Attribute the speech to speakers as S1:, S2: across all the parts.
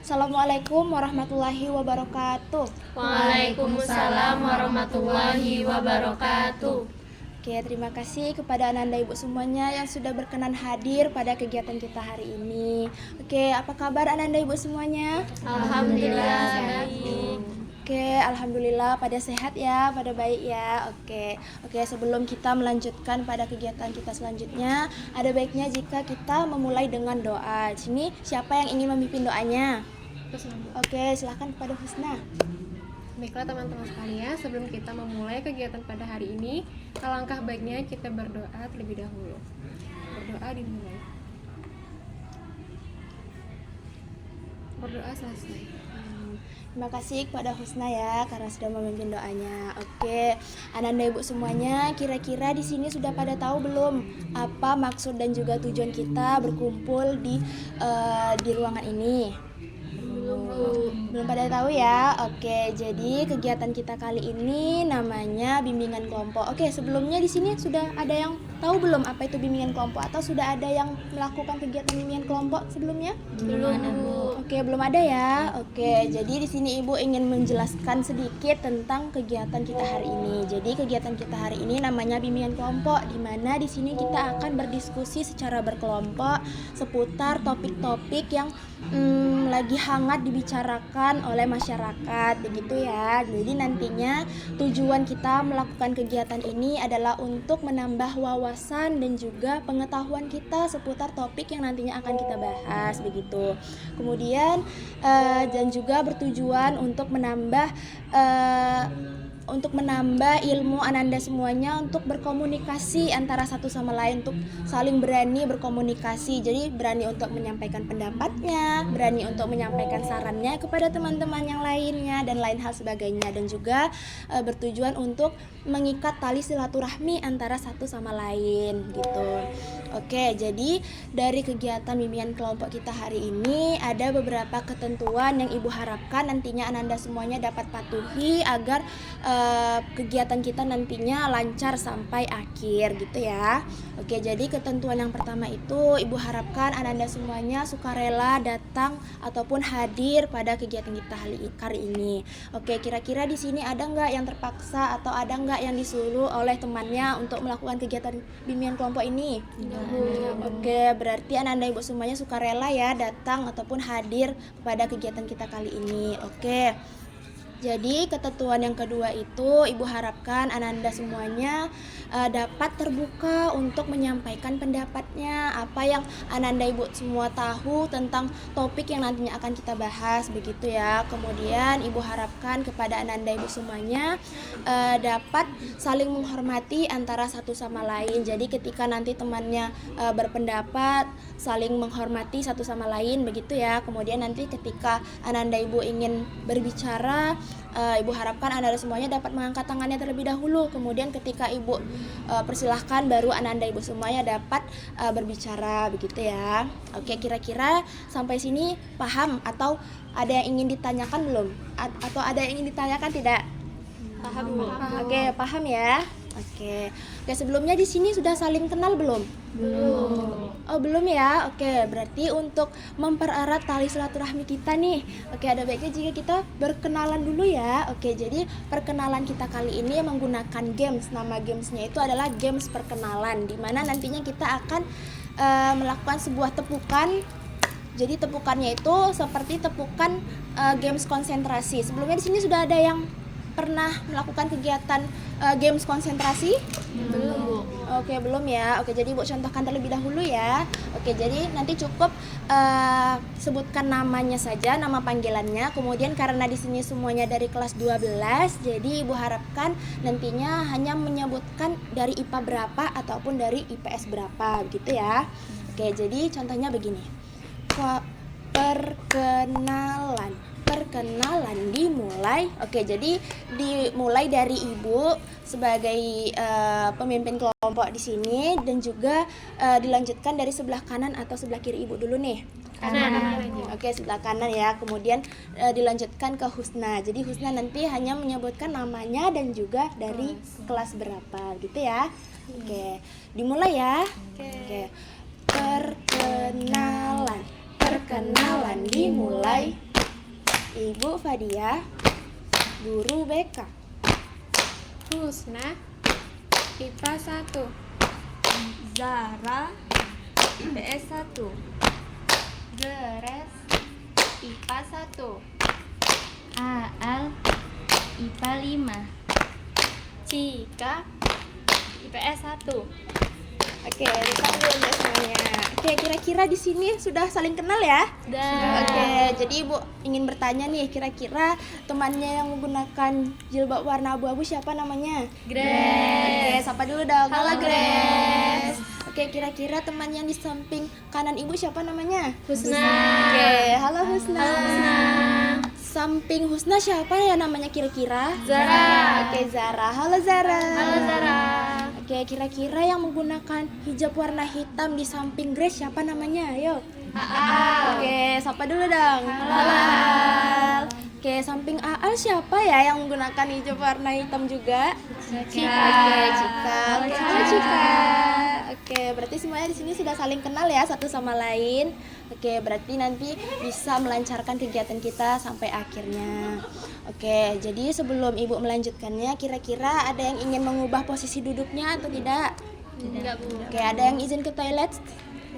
S1: Assalamualaikum warahmatullahi wabarakatuh.
S2: Waalaikumsalam warahmatullahi wabarakatuh.
S1: Oke, terima kasih kepada Ananda Ibu semuanya yang sudah berkenan hadir pada kegiatan kita hari ini. Oke, apa kabar Ananda Ibu semuanya?
S2: Alhamdulillah baik.
S1: Oke, alhamdulillah pada sehat ya, pada baik ya. Oke, sebelum kita melanjutkan pada kegiatan kita selanjutnya, ada baiknya jika kita memulai dengan doa. Di sini siapa yang ingin memimpin doanya? Oke, silahkan kepada Husna.
S3: Baiklah teman-teman sekalian, sebelum kita memulai kegiatan pada hari ini, alangkah baiknya kita berdoa terlebih dahulu. Berdoa dimulai. Berdoa selesai.
S1: Terima kasih kepada Husna ya karena sudah memimpin doanya. Oke, Ananda Ibu semuanya, kira-kira di sini sudah pada tahu belum apa maksud dan juga tujuan kita berkumpul di ruangan ini? Belum pada tahu ya. Oke, jadi kegiatan kita kali ini namanya bimbingan kelompok. Oke, sebelumnya di sini sudah ada yang tahu belum apa itu bimbingan kelompok atau sudah ada yang melakukan kegiatan bimbingan kelompok sebelumnya?
S2: Belum.
S1: Oke, belum ada ya. Oke, jadi di sini Ibu ingin menjelaskan sedikit tentang kegiatan kita hari ini. Jadi kegiatan kita hari ini namanya bimbingan kelompok, di mana di sini kita akan berdiskusi secara berkelompok seputar topik-topik yang lagi hangat dibicarakan oleh masyarakat, begitu ya. Jadi nantinya tujuan kita melakukan kegiatan ini adalah untuk menambah wawasan dan juga pengetahuan kita seputar topik yang nantinya akan kita bahas, begitu. Kemudian dan juga bertujuan untuk menambah ilmu Ananda semuanya untuk berkomunikasi antara satu sama lain, untuk saling berani berkomunikasi. Jadi berani untuk menyampaikan pendapatnya, berani untuk menyampaikan sarannya kepada teman-teman yang lainnya dan lain hal sebagainya, dan juga bertujuan untuk mengikat tali silaturahmi antara satu sama lain gitu. Oke, jadi dari kegiatan bimbingan kelompok kita hari ini ada beberapa ketentuan yang Ibu harapkan nantinya Ananda semuanya dapat patuhi agar kegiatan kita nantinya lancar sampai akhir gitu ya. Oke, jadi ketentuan yang pertama itu Ibu harapkan Ananda semuanya sukarela datang ataupun hadir pada kegiatan kita hari ini. Oke, kira-kira di sini ada nggak yang terpaksa atau ada nggak yang disuruh oleh temannya untuk melakukan kegiatan bimbingan kelompok ini? Oke, berarti Ananda Ibu semuanya sukarela ya datang ataupun hadir pada kegiatan kita kali ini. Oke. Jadi ketentuan yang kedua itu Ibu harapkan Ananda semuanya dapat terbuka untuk menyampaikan pendapatnya, apa yang Ananda Ibu semua tahu tentang topik yang nantinya akan kita bahas, begitu ya. Kemudian Ibu harapkan kepada Ananda Ibu semuanya dapat saling menghormati antara satu sama lain. Jadi ketika nanti temannya berpendapat, saling menghormati satu sama lain, begitu ya. Kemudian nanti ketika Ananda Ibu ingin berbicara, Ibu harapkan Ananda semuanya dapat mengangkat tangannya terlebih dahulu. Kemudian ketika Ibu persilahkan, baru Ananda Ibu semuanya dapat berbicara, begitu ya. Oke, kira-kira sampai sini paham atau ada yang ingin ditanyakan belum? Atau ada yang ingin ditanyakan tidak?
S3: Paham.
S1: Oke, paham ya. Oke, sebelumnya di sini sudah saling kenal belum?
S2: Belum.
S1: Oh, belum ya. Oke, berarti untuk mempererat tali silaturahmi kita nih, oke, ada baiknya jika kita berkenalan dulu ya. Oke, jadi perkenalan kita kali ini menggunakan games. Nama gamesnya itu adalah games perkenalan, di mana nantinya kita akan melakukan sebuah tepukan. Jadi tepukannya itu seperti tepukan games konsentrasi. Sebelumnya di sini sudah ada yang pernah melakukan kegiatan games konsentrasi?
S2: Belum.
S1: Oke, belum ya. Oke, jadi Ibu contohkan terlebih dahulu ya. Oke, jadi nanti cukup sebutkan namanya saja, nama panggilannya. Kemudian karena di sini semuanya dari kelas 12, jadi Ibu harapkan nantinya hanya menyebutkan dari IPA berapa ataupun dari IPS berapa, gitu ya. Oke, jadi contohnya begini. Perkenalan dimulai. Oke, jadi dimulai dari Ibu sebagai pemimpin kelompok di sini, dan juga dilanjutkan dari sebelah kanan atau sebelah kiri Ibu dulu nih.
S2: Kanan.
S1: Oke, sebelah kanan ya. Kemudian dilanjutkan ke Husna. Jadi Husna nanti hanya menyebutkan namanya dan juga dari kelas berapa, gitu ya. Oke, dimulai ya. Oke. Perkenalan dimulai. Ibu Fadia, guru BK.
S3: Husna, IPA 1.
S2: Zara, IPS 1.
S3: Zeres, IPA 1.
S2: Aal, IPA 5.
S3: Cika, IPS 1.
S1: Oke, ditunggu untuk semuanya. Oke, kira-kira di sini sudah saling kenal ya?
S2: Sudah.
S1: Oke, jadi Ibu ingin bertanya nih, kira-kira temannya yang menggunakan jilbab warna abu-abu siapa namanya? Oke,
S2: Grace.
S1: sapa dulu dong.
S2: Halo, Grace.
S1: Oke, kira-kira teman yang di samping kanan Ibu siapa namanya?
S3: Husna.
S1: Oke, halo Husna.
S2: Halo, Husna.
S1: Samping Husna siapa ya namanya kira-kira?
S3: Zara.
S1: Oke, Zara. Halo Zara.
S2: Halo, Zara.
S1: Oke, kira-kira yang menggunakan hijab warna hitam di samping Grace siapa namanya? Ayo. Oke, sapa dulu dong. Halo. Oke, samping Aal siapa ya yang menggunakan hijab warna hitam juga?
S2: Cika.
S1: Oke, Cika.
S2: Halo,
S1: Oke,
S2: Cika.
S1: halo Cika. Oke, berarti semuanya di sini sudah saling kenal ya satu sama lain. Oke, berarti nanti bisa melancarkan kegiatan kita sampai akhirnya. Oke, jadi sebelum Ibu melanjutkannya, kira-kira ada yang ingin mengubah posisi duduknya atau tidak?
S3: Enggak, Bu.
S1: Oke, ada yang izin ke toilet?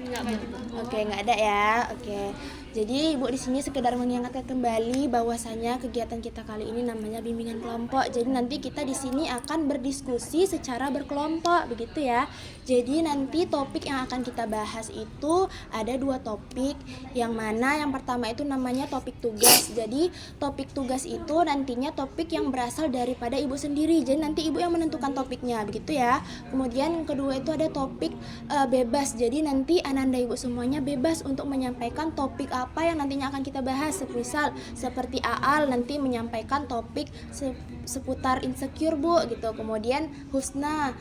S3: Enggak, Bu.
S1: Oke, nggak ada ya. Oke. Jadi Ibu di sini sekedar mengingatkan kembali bahwasanya kegiatan kita kali ini namanya bimbingan kelompok. Jadi nanti kita di sini akan berdiskusi secara berkelompok, begitu ya. Jadi nanti topik yang akan kita bahas itu ada 2 topik. Yang mana yang pertama itu namanya topik tugas. Jadi topik tugas itu nantinya topik yang berasal daripada Ibu sendiri. Jadi nanti Ibu yang menentukan topiknya, begitu ya. Kemudian yang kedua itu ada topik bebas. Jadi nanti Ananda Ibu semuanya bebas untuk menyampaikan topik apa yang nantinya akan kita bahas. Misal seperti Aal nanti menyampaikan topik seputar insecure, Bu, gitu. Kemudian Husna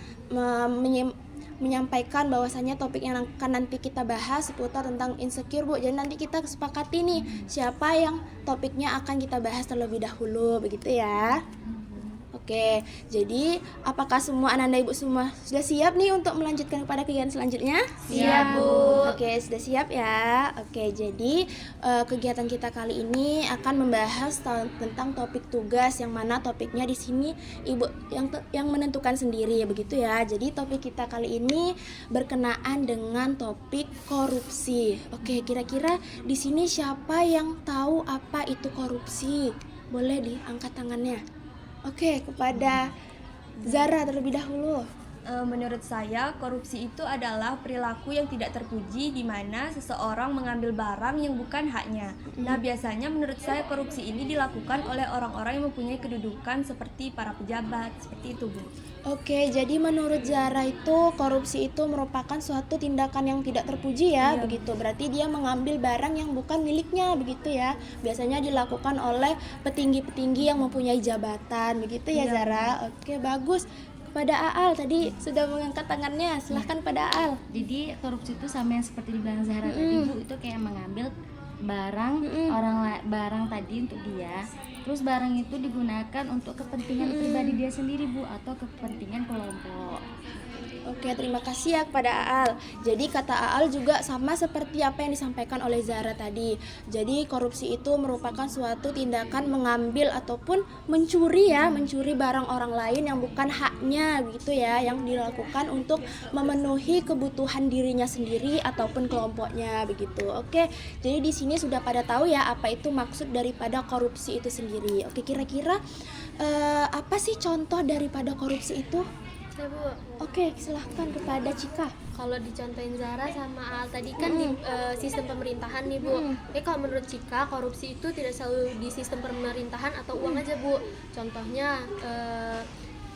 S1: menyampaikan bahwasanya topik yang akan nanti kita bahas seputar tentang insecure, Bu. Jadi nanti kita sepakati nih siapa yang topiknya akan kita bahas terlebih dahulu, begitu ya. Oke, jadi apakah semua Ananda Ibu semua sudah siap nih untuk melanjutkan kepada kegiatan selanjutnya?
S2: Siap, Bu.
S1: Oke, sudah siap ya. Oke, jadi kegiatan kita kali ini akan membahas tentang topik tugas, yang mana topiknya di sini Ibu yang menentukan sendiri, begitu ya. Jadi topik kita kali ini berkenaan dengan topik korupsi. Oke, kira-kira di sini siapa yang tahu apa itu korupsi? Boleh diangkat tangannya. Oke, kepada Zara terlebih dahulu.
S4: Menurut saya, korupsi itu adalah perilaku yang tidak terpuji di mana seseorang mengambil barang yang bukan haknya. Nah, biasanya menurut saya korupsi ini dilakukan oleh orang-orang yang mempunyai kedudukan seperti para pejabat, seperti itu, Bu.
S1: Oke, jadi menurut Zara itu korupsi itu merupakan suatu tindakan yang tidak terpuji ya,
S4: Iya.
S1: begitu. Berarti dia mengambil barang yang bukan miliknya, begitu ya. Biasanya dilakukan oleh petinggi-petinggi yang mempunyai jabatan, begitu ya,
S4: Iya.
S1: Zara. Oke, bagus. Kepada Aal tadi sudah mengangkat tangannya, silahkan pada Aal.
S2: Jadi korupsi itu sama yang seperti dibilang Zahra tadi, Bu, itu kayak mengambil barang barang tadi untuk dia, terus barang itu digunakan untuk kepentingan pribadi dia sendiri, Bu, atau kepentingan kelompok.
S1: Oke, terima kasih ya kepada Aal. Jadi kata Aal juga sama seperti apa yang disampaikan oleh Zahra tadi. Jadi korupsi itu merupakan suatu tindakan mengambil ataupun mencuri barang orang lain yang bukan haknya, gitu ya, yang dilakukan untuk memenuhi kebutuhan dirinya sendiri ataupun kelompoknya, begitu. Oke, jadi di sini sudah pada tahu ya apa itu maksud daripada korupsi itu sendiri. Oke, kira-kira apa sih contoh daripada korupsi itu?
S3: Saya, Bu.
S1: Oke, silahkan kepada Cika.
S3: Kalau dicontohin Zara sama Al tadi kan di sistem pemerintahan nih, Bu. Kalau menurut Cika, korupsi itu tidak selalu di sistem pemerintahan atau uang aja, Bu. Contohnya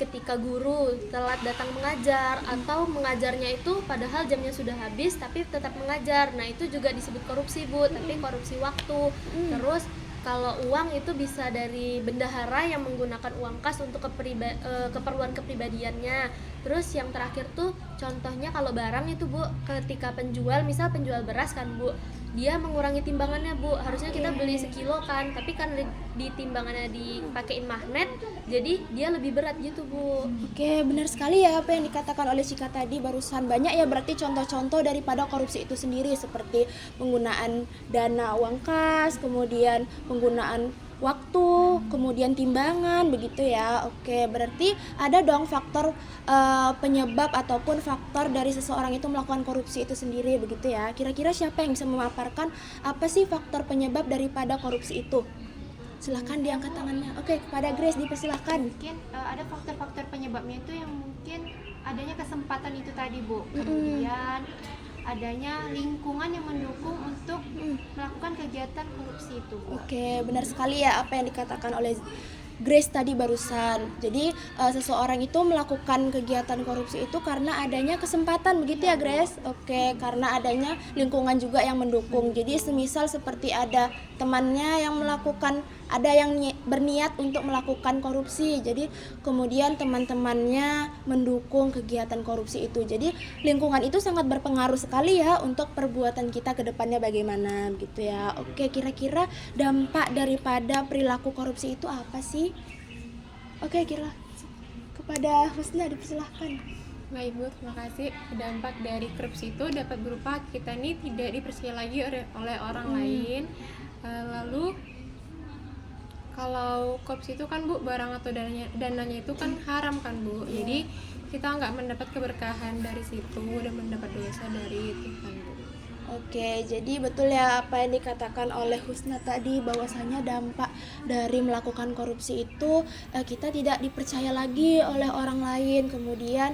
S3: ketika guru telat datang mengajar atau mengajarnya itu padahal jamnya sudah habis tapi tetap mengajar. Nah, itu juga disebut korupsi, Bu, tapi korupsi waktu. Terus kalau uang itu bisa dari bendahara yang menggunakan uang kas untuk keperluan kepribadiannya. Terus yang terakhir tuh contohnya kalau barang itu, Bu, ketika misal penjual beras kan, Bu, dia mengurangi timbangannya, Bu. Harusnya kita beli sekilo kan, tapi kan di timbangannya dipakein magnet, jadi dia lebih berat gitu, Bu.
S1: Oke, benar sekali ya apa yang dikatakan oleh Cika tadi barusan. Banyak ya berarti contoh-contoh daripada korupsi itu sendiri, seperti penggunaan dana uang kas, kemudian penggunaan waktu, kemudian timbangan, begitu ya. Oke, berarti ada dong faktor penyebab ataupun faktor dari seseorang itu melakukan korupsi itu sendiri, begitu ya. Kira-kira siapa yang bisa memaparkan apa sih faktor penyebab daripada korupsi itu? Silahkan diangkat tangannya. Oke, kepada Grace dipersilahkan.
S5: Mungkin ada faktor-faktor penyebabnya itu yang mungkin adanya kesempatan itu tadi Bu, kemudian adanya lingkungan yang mendukung untuk melakukan kegiatan korupsi itu Bu.
S1: Oke, benar sekali ya apa yang dikatakan oleh Grace tadi barusan. Jadi seseorang itu melakukan kegiatan korupsi itu karena adanya kesempatan, begitu ya Grace? Oke, karena adanya lingkungan juga yang mendukung. Jadi semisal seperti ada temannya yang melakukan, ada yang berniat untuk melakukan korupsi. Jadi kemudian teman-temannya mendukung kegiatan korupsi itu. Jadi lingkungan itu sangat berpengaruh sekali ya untuk perbuatan kita ke depannya bagaimana, gitu ya. Oke, kira-kira dampak daripada perilaku korupsi itu apa sih? Oke, kira kepada Husna dipersilahkan.
S6: Baik Bu, terima kasih. Dampak dari korupsi itu dapat berupa kita ini tidak dipercaya lagi oleh orang lain. Lalu kalau korupsi itu kan Bu, barang atau dananya itu kan haram kan Bu. Jadi kita nggak mendapat keberkahan dari situ dan mendapat dosa dari Tuhan Bu.
S1: Oke, jadi betul ya apa yang dikatakan oleh Husna tadi, bahwasanya dampak dari melakukan korupsi itu kita tidak dipercaya lagi oleh orang lain. Kemudian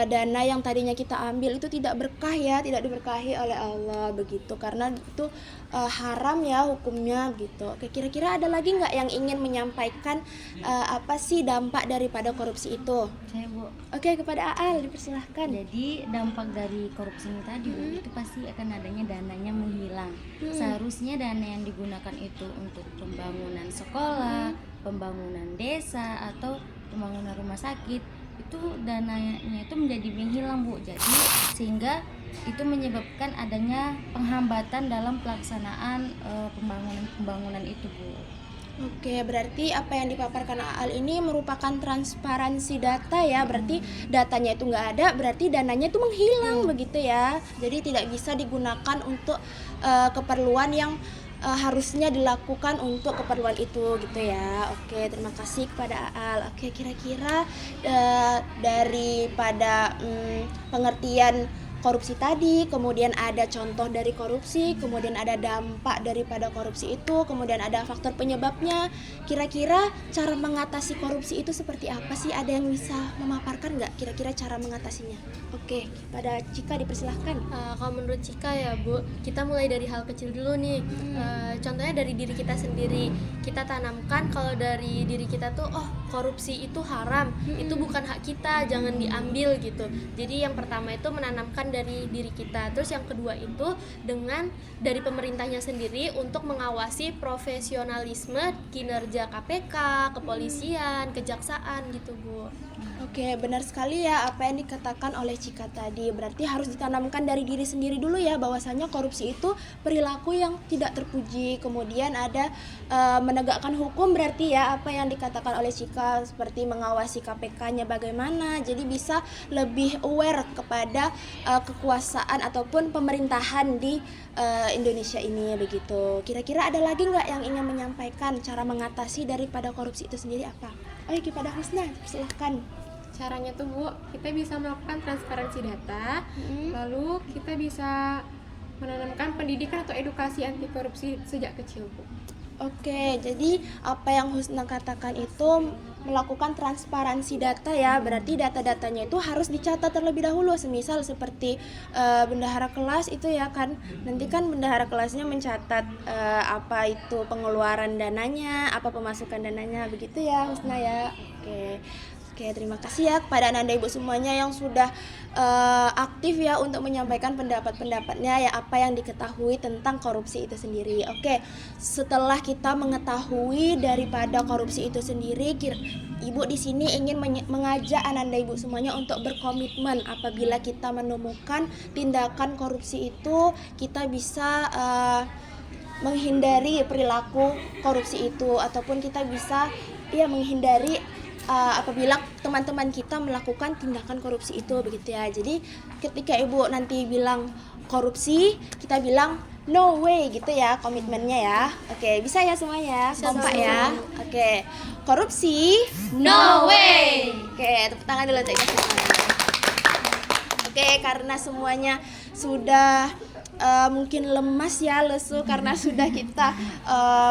S1: dana yang tadinya kita ambil itu tidak berkah ya, tidak diberkahi oleh Allah, begitu. Karena itu haram ya hukumnya, gitu. Oke, kira-kira ada lagi nggak yang ingin menyampaikan apa sih dampak daripada korupsi itu?
S2: Saya Bu.
S1: Oke, kepada Aal dipersilahkan.
S2: Jadi dampak dari korupsi ini tadi Bu, itu pasti akan adanya dananya menghilang. Seharusnya dana yang digunakan itu untuk pembangunan sekolah, pembangunan desa atau pembangunan rumah sakit, itu dananya itu menjadi menghilang Bu. Jadi sehingga itu menyebabkan adanya penghambatan dalam pelaksanaan pembangunan itu Bu.
S1: Oke, berarti apa yang dipaparkan Aal ini merupakan transparansi data ya. Berarti datanya itu nggak ada, berarti dananya itu menghilang, begitu ya. Jadi tidak bisa digunakan untuk keperluan yang harusnya dilakukan untuk keperluan itu, gitu ya. Oke, terima kasih kepada Aal. Oke, kira-kira daripada pengertian korupsi tadi, kemudian ada contoh dari korupsi, kemudian ada dampak daripada korupsi itu, kemudian ada faktor penyebabnya. Kira-kira cara mengatasi korupsi itu seperti apa sih? Ada yang bisa memaparkan nggak kira-kira cara mengatasinya? Oke, pada Cika dipersilahkan.
S3: Kalau menurut Cika ya Bu, kita mulai dari hal kecil dulu nih. Contohnya dari diri kita sendiri. Kita tanamkan kalau dari diri kita tuh, oh korupsi itu haram, itu bukan hak kita, jangan diambil gitu. Jadi yang pertama itu menanamkan dari diri kita. Terus yang kedua itu dengan dari pemerintahnya sendiri untuk mengawasi profesionalisme kinerja KPK, kepolisian, kejaksaan gitu Bu.
S1: Oke, benar sekali ya apa yang dikatakan oleh Cika tadi. Berarti harus ditanamkan dari diri sendiri dulu ya, bahwasanya korupsi itu perilaku yang tidak terpuji. Kemudian ada menegakkan hukum, berarti ya apa yang dikatakan oleh Cika, seperti mengawasi KPK-nya bagaimana. Jadi bisa lebih aware kepada kekuasaan ataupun pemerintahan di Indonesia ini, begitu. Kira-kira ada lagi nggak yang ingin menyampaikan cara mengatasi daripada korupsi itu sendiri apa? Oke, kepada Husna, silahkan.
S6: Caranya tuh Bu, kita bisa melakukan transparansi data, lalu kita bisa menanamkan pendidikan atau edukasi anti korupsi sejak kecil Bu.
S1: Oke, jadi apa yang Husna katakan itu melakukan transparansi data ya. Berarti data-datanya itu harus dicatat terlebih dahulu. Semisal seperti bendahara kelas itu ya kan, nanti kan bendahara kelasnya mencatat apa itu pengeluaran dananya, apa pemasukan dananya, begitu ya Husna ya. Oke, terima kasih ya kepada Anda Ibu semuanya yang sudah aktif ya untuk menyampaikan pendapat-pendapatnya ya, apa yang diketahui tentang korupsi itu sendiri. Oke, setelah kita mengetahui daripada korupsi itu sendiri, Ibu di sini ingin mengajak Anda Ibu semuanya untuk berkomitmen. Apabila kita menemukan tindakan korupsi itu, kita bisa menghindari perilaku korupsi itu, ataupun kita bisa menghindari apabila teman-teman kita melakukan tindakan korupsi itu, begitu ya. Jadi ketika Ibu nanti bilang korupsi, kita bilang no way gitu ya komitmennya ya. Oke, bisa ya semuanya? Kompak ya. Oke. Korupsi
S3: No way.
S1: Oke, tepuk tangan dulu untuk kita semuanya. Oke, karena semuanya sudah mungkin lemas ya, lesu karena sudah kita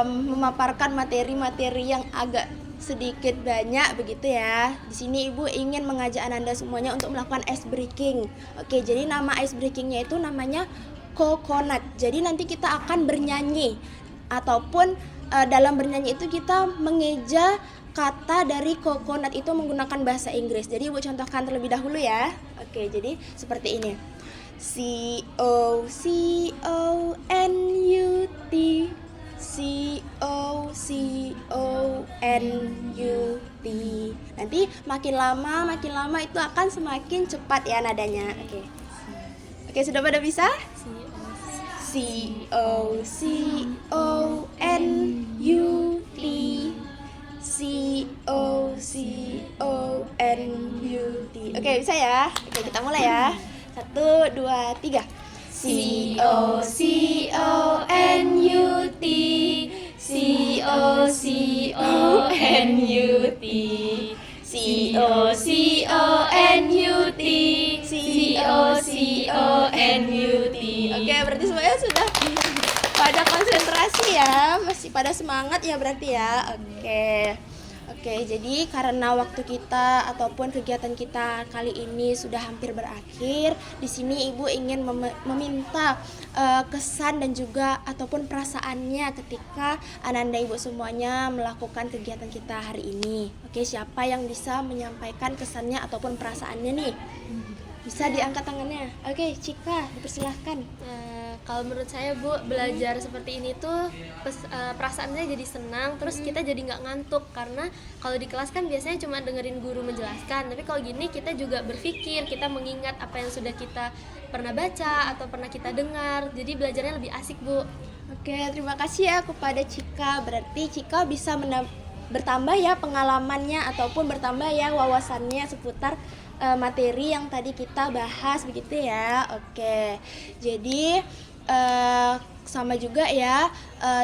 S1: memaparkan materi-materi yang agak sedikit banyak begitu ya. Di sini Ibu ingin mengajak Ananda semuanya untuk melakukan ice breaking. Oke, jadi nama ice breakingnya itu namanya coconut. Jadi nanti kita akan bernyanyi ataupun dalam bernyanyi itu kita mengeja kata dari coconut itu menggunakan bahasa Inggris. Jadi Ibu contohkan terlebih dahulu ya. Oke, jadi seperti ini. COCONUT COCONUT. Nanti makin lama itu akan semakin cepat ya nadanya. Oke, sudah pada bisa? COCONUT COCONUT. Oke, bisa ya? Oke, kita mulai ya. 1, 2, 3. COCONUT COCONUT COCONUT COCONUT. Oke, berarti semuanya sudah pada konsentrasi ya, masih pada semangat ya berarti ya. Oke, jadi karena waktu kita ataupun kegiatan kita kali ini sudah hampir berakhir, di sini Ibu ingin meminta kesan dan juga ataupun perasaannya ketika Ananda Ibu semuanya melakukan kegiatan kita hari ini. Oke, siapa yang bisa menyampaikan kesannya ataupun perasaannya nih? Bisa diangkat tangannya. Oke, Cika, dipersilahkan.
S3: Kalau menurut saya Bu, belajar seperti ini tuh perasaannya jadi senang, terus kita jadi nggak ngantuk, karena kalau di kelas kan biasanya cuma dengerin guru menjelaskan, tapi kalau gini kita juga berpikir, kita mengingat apa yang sudah kita pernah baca atau pernah kita dengar, jadi belajarnya lebih asik Bu.
S1: Oke, terima kasih ya kepada Cika. Berarti Cika bisa bertambah ya pengalamannya ataupun bertambah ya wawasannya seputar materi yang tadi kita bahas begitu ya. Oke, jadi sama juga ya.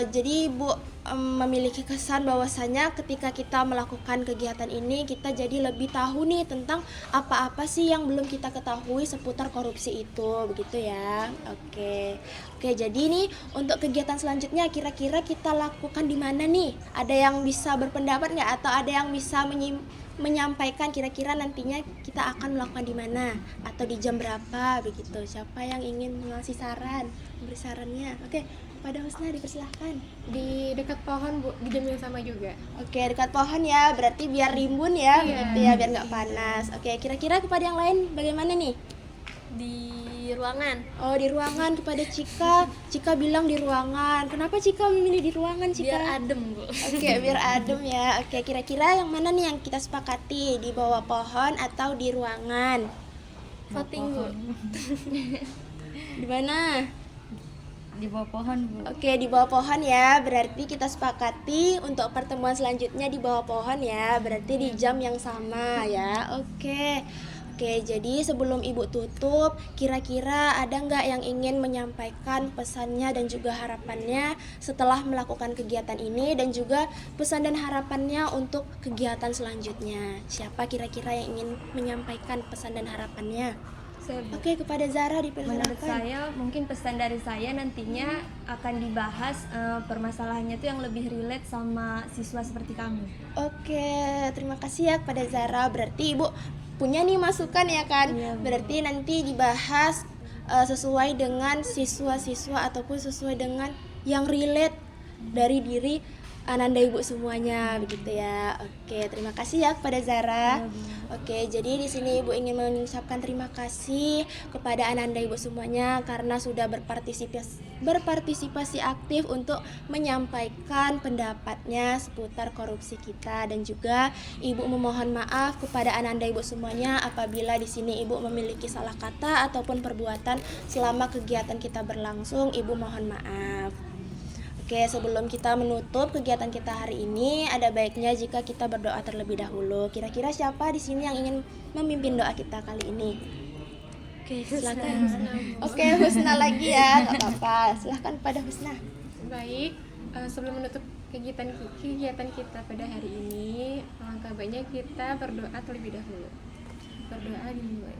S1: Jadi Ibu memiliki kesan bahwasanya ketika kita melakukan kegiatan ini kita jadi lebih tahu nih tentang apa-apa sih yang belum kita ketahui seputar korupsi itu begitu ya. Oke, jadi nih untuk kegiatan selanjutnya kira-kira kita lakukan di mana nih? Ada yang bisa berpendapat nggak atau ada yang bisa menyampaikan kira-kira nantinya kita akan melakukan di mana atau di jam berapa begitu? Siapa yang ingin mengasih saran, memberi sarannya? Oke, pada Husna dipersilahkan.
S6: Di dekat pohon Bu, di jam yang sama juga.
S1: Oke, dekat pohon ya, berarti biar rimbun ya, begitu ya, biar nggak panas. Oke, kira-kira kepada yang lain bagaimana nih?
S3: Di ruangan.
S1: Oh, di ruangan kepada Cika. Cika bilang di ruangan. Kenapa Cika memilih di ruangan, Cika?
S3: Biar adem Bu.
S1: Oke, biar adem ya. Oke, kira-kira yang mana nih yang kita sepakati? Di bawah pohon atau di ruangan?
S3: Voting Bu.
S1: Di mana?
S2: Di bawah pohon Bu.
S1: Oke, di bawah pohon ya. Berarti kita sepakati untuk pertemuan selanjutnya di bawah pohon ya. Berarti di jam yang sama ya. Oke, jadi sebelum Ibu tutup, kira-kira ada nggak yang ingin menyampaikan pesannya dan juga harapannya setelah melakukan kegiatan ini, dan juga pesan dan harapannya untuk kegiatan selanjutnya? Siapa kira-kira yang ingin menyampaikan pesan dan harapannya? Oke, kepada Zara dipersilakan.
S4: Menurut saya, mungkin pesan dari saya nantinya akan dibahas permasalahannya itu yang lebih relate sama siswa seperti kami.
S1: Oke, terima kasih ya kepada Zara. Berarti Ibu punya nih masukan ya kan?
S4: Iya, Bu.
S1: Berarti nanti dibahas sesuai dengan siswa-siswa ataupun sesuai dengan yang relate dari diri Ananda Ibu semuanya begitu ya. Oke, terima kasih ya kepada Zara. Oke, jadi di sini Ibu ingin mengucapkan terima kasih kepada Ananda Ibu semuanya karena sudah berpartisipasi aktif untuk menyampaikan pendapatnya seputar korupsi kita, dan juga Ibu memohon maaf kepada Ananda Ibu semuanya apabila di sini Ibu memiliki salah kata ataupun perbuatan selama kegiatan kita berlangsung. Ibu mohon maaf. Oke, sebelum kita menutup kegiatan kita hari ini, ada baiknya jika kita berdoa terlebih dahulu. Kira-kira siapa di sini yang ingin memimpin doa kita kali ini? Oke, silakan. Oke, Husna lagi ya, nggak apa-apa. Silakan pada Husna.
S6: Baik, sebelum menutup kegiatan kita pada hari ini, alangkah baiknya kita berdoa terlebih dahulu. Berdoa dimulai.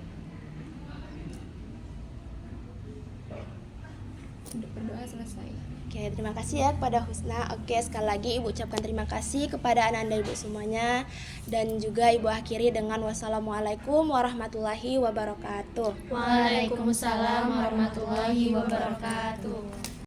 S6: Berdoa selesai.
S1: Oke, terima kasih ya kepada Husna. Oke, sekali lagi Ibu ucapkan terima kasih kepada anak-anak Ibu semuanya. Dan juga Ibu akhiri dengan wassalamualaikum warahmatullahi wabarakatuh.
S3: Waalaikumsalam warahmatullahi wabarakatuh.